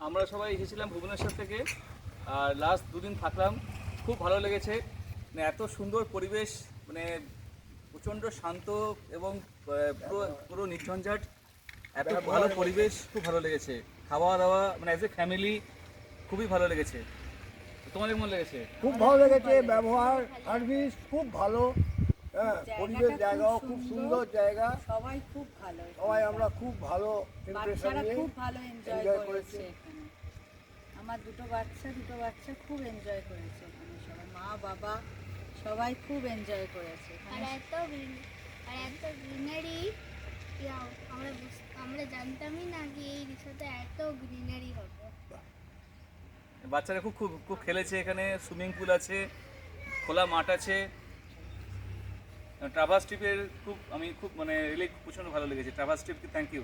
আমরা সবাই এসেছিলাম ভুবনেশ্বর থেকে, আর লাস্ট দুদিন থাকলাম। খুব ভালো লেগেছে, মানে এত সুন্দর পরিবেশ, মানে প্রচণ্ড শান্ত এবং পুরো পুরো নির্ঝঞ্ঝাট, এত ভালো পরিবেশ, খুব ভালো লেগেছে। খাওয়া দাওয়া মানে অ্যাজ এ ফ্যামিলি খুবই ভালো লেগেছে। তোমাদের কেমন লেগেছে? খুব ভালো লেগেছে, ব্যবহার সার্ভিস খুব ভালো। হ্যাঁ, পরিবেশ জায়গাও খুব সুন্দর জায়গা, সবাই খুব ভালো, সবাই আমরা খুব ভালো ইমপ্রেশন বাচ্চারা নিয়ে খুব ভালো এনজয় এনজয় করেছে করেছি। এখানে। আমার দুটো বাচ্চা খুব এনজয় করেছে এখানে, সবাই মা বাবা সবাই খুব এনজয় করেছে আর এখানে। এত গ্রিনারি, আমরা জানতামই না যে এই রিসোর্টে এত গ্রিনারি হবে। বাচ্চারা খুব খুব খুব খেলেছে, এখানে সুইমিং পুল আছে, খোলা মাঠ আছে। ট্রাভার্স ট্রিপের আমি খুব মানে রিয়েলি প্রচণ্ড ভালো লেগেছে। ট্রাভার্স ট্রিপকে থ্যাংক ইউ।